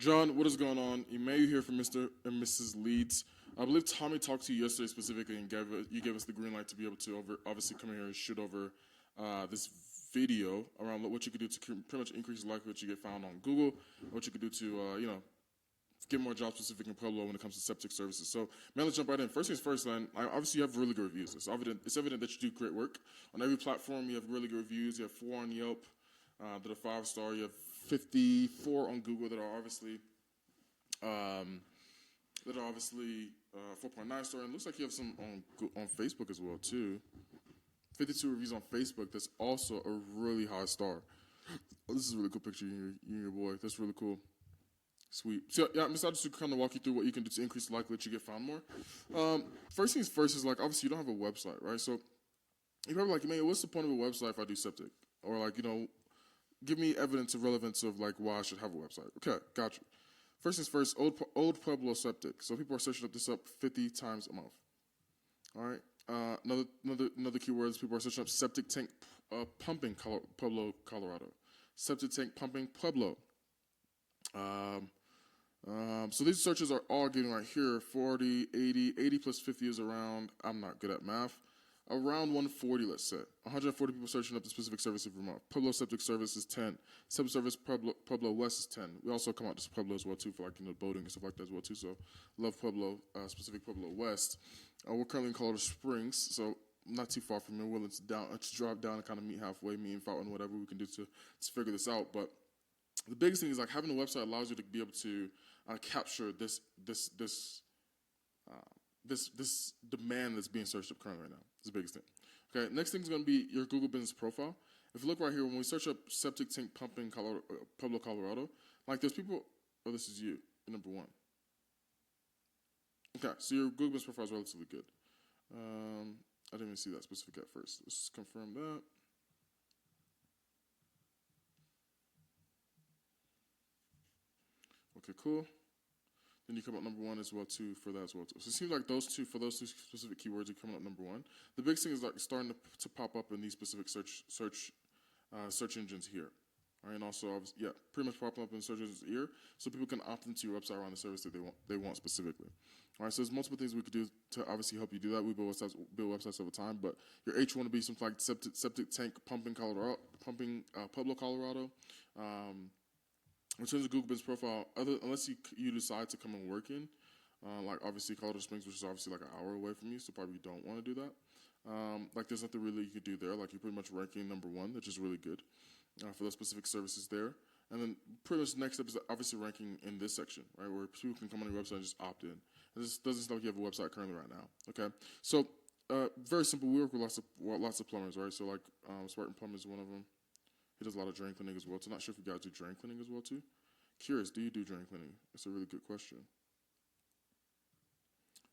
John, what is going on? You may hear from Mr. and Mrs. Leeds. I believe Tommy talked to you yesterday specifically and you gave us the green light to be able to obviously come here and shoot over this video around what you could do to pretty much increase the likelihood you get found on Google, what you could do to, get more job specific in Pueblo when it comes to septic services. So, man, let's jump right in. First things first, man, obviously you have really good reviews. It's evident that you do great work. On every platform, you have really good reviews. You have 4 on Yelp that are 5-star. You have 54 on Google that are obviously 4.9 star, and it looks like you have some on Facebook as well too. 52 reviews on Facebook. That's also a really high star. Oh, this is a really cool picture. You and your boy. That's really cool. Sweet. So yeah, I'm excited to kind of walk you through what you can do to increase the likelihood you get found more. First things first is obviously you don't have a website, right? So you're probably like, man, what's the point of a website if I do septic? Or give me evidence of relevance of why I should have a website. Okay, gotcha. First things first, old Pueblo Septic. So people are searching this up 50 times a month. All right. Another keyword is people are searching up septic tank pumping Pueblo, Colorado. Septic tank pumping Pueblo. So these searches are all getting right here 40, 80 plus 50 is around. I'm not good at math. Around 140, let's say. 140 people searching up the specific service of Vermont. Pueblo Septic Service is 10. Septic Service Pueblo West is 10. We also come out to Pueblo as well, too, for boating and stuff like that as well, too. So, love Pueblo, specific Pueblo West. We're currently in Colorado Springs, so not too far from here. Willing to drop down and kind of meet halfway, meet and Fountain, whatever we can do to figure this out. But the biggest thing is having a website allows you to be able to capture this demand that's being searched up currently right now. It's the biggest thing. Okay, next thing is going to be your Google business profile. If you look right here, when we search up septic tank pumping Pueblo, Colorado, there's people. Oh, this is you, number 1. Okay, so your Google business profile is relatively good. I didn't even see that specific at first. Let's just confirm that. Okay, cool. Then you come up number 1 as well too for that as well too. So it seems like those two specific keywords are coming up number 1. The biggest thing is starting to pop up in these specific search engines here. All right, and also pretty much popping up in search engines here, so people can opt into your website around the service that they want specifically. All right, so there's multiple things we could do to obviously help you do that. We build websites over time, but your H1 would be something like septic tank pumping Pueblo, Colorado. In terms of Google Business Profile, unless you decide to come and work in, obviously Colorado Springs, which is obviously an hour away from you, so probably you don't want to do that. There's nothing really you could do there. You're pretty much ranking number 1, which is really good for those specific services there. And then pretty much the next step is obviously ranking in this section, right, where people can come on your website and just opt in. And this doesn't sound like you have a website currently right now. Okay, so very simple. We work with lots of plumbers, right? So Spartan Plumber is one of them. He does a lot of drain cleaning as well. So not sure if you guys do drain cleaning as well too. Curious, do you do drain cleaning? It's a really good question.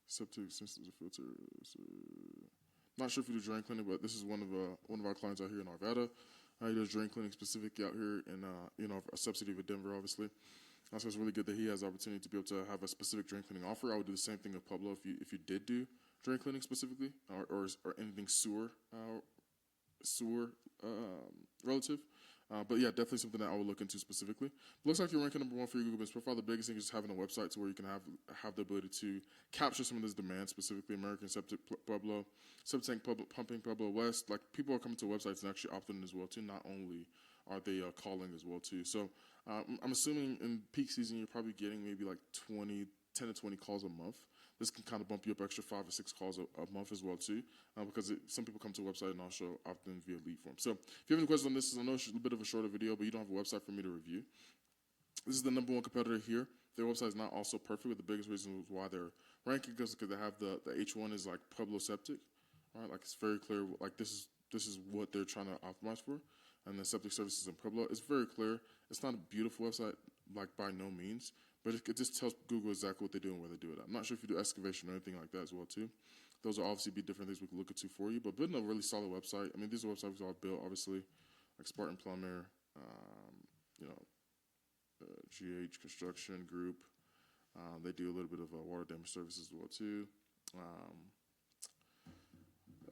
Septic systems and filters. Not sure if you do drain cleaning, but this is one of our clients out here in Arvada. He does drain cleaning specifically out here in a subsidy of Denver, obviously. So it's really good that he has the opportunity to be able to have a specific drain cleaning offer. I would do the same thing with Pueblo if you did do drain cleaning specifically, or anything sewer relative. But yeah, definitely something that I would look into specifically. Looks like you're ranking number 1 for your Google Business Profile. The biggest thing is just having a website to where you can have the ability to capture some of this demand, specifically American Septic Pueblo, Septic Tank Pumping Pueblo West. People are coming to websites and actually opting in as well too. Not only are they calling as well too. So I'm assuming in peak season you're probably getting maybe 10 to 20 calls a month. This can kind of bump you up extra 5 or 6 calls a month as well too, because some people come to the website and also opt in via lead form. So if you have any questions on this, I know it's a bit of a shorter video, but you don't have a website for me to review. This is the number 1 competitor here. Their website is not also perfect, but the biggest reason why they're ranking is because they have the H1 is Pueblo Septic, right? It's very clear. This is what they're trying to optimize for, and the septic services in Pueblo. It's very clear. It's not a beautiful website, by no means. But it just tells Google exactly what they do and where they do it. I'm not sure if you do excavation or anything like that as well too. Those will obviously be different things we can look into for you. But building a really solid website. I mean, these are websites I've built, obviously, like Spartan Plumber, GH Construction Group. They do a little bit of water damage services as well too.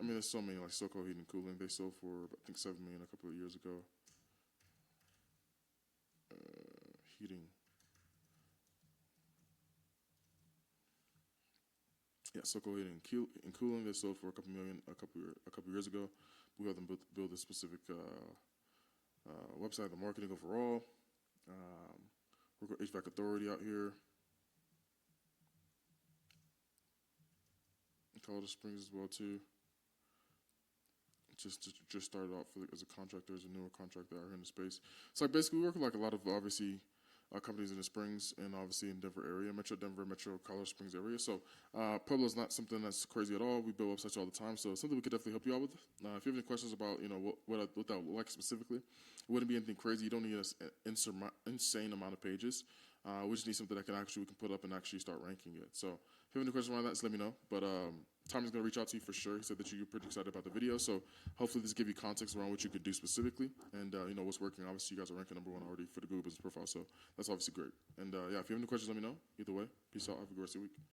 There's so many, SoCo Heating and Cooling. They sold for I think $7 million a couple of years ago. Heating. Yeah, so go ahead and cooling. They sold for a couple years ago. We helped them build this specific website, the marketing overall. We're got HVAC Authority out here. Colorado Springs as well too. Just started off as a contractor, as a newer contractor out here in the space. So like basically we work with like a lot of obviously companies in the Springs and obviously in Denver area, Metro Denver, Metro Colorado Springs area. So Pueblo's not something that's crazy at all. We build websites all the time, so something we could definitely help you out with. If you have any questions about what that would look like specifically, it wouldn't be anything crazy. You don't need an insane amount of pages. We just need something that we can put up and actually start ranking it. So if you have any questions around that, just let me know. But Tommy's going to reach out to you for sure. He said that you're pretty excited about the video. So hopefully this give you context around what you could do specifically and, what's working. Obviously, you guys are ranking #1 already for the Google Business Profile. So that's obviously great. And, if you have any questions, let me know. Either way, peace out. Have a good rest of your week.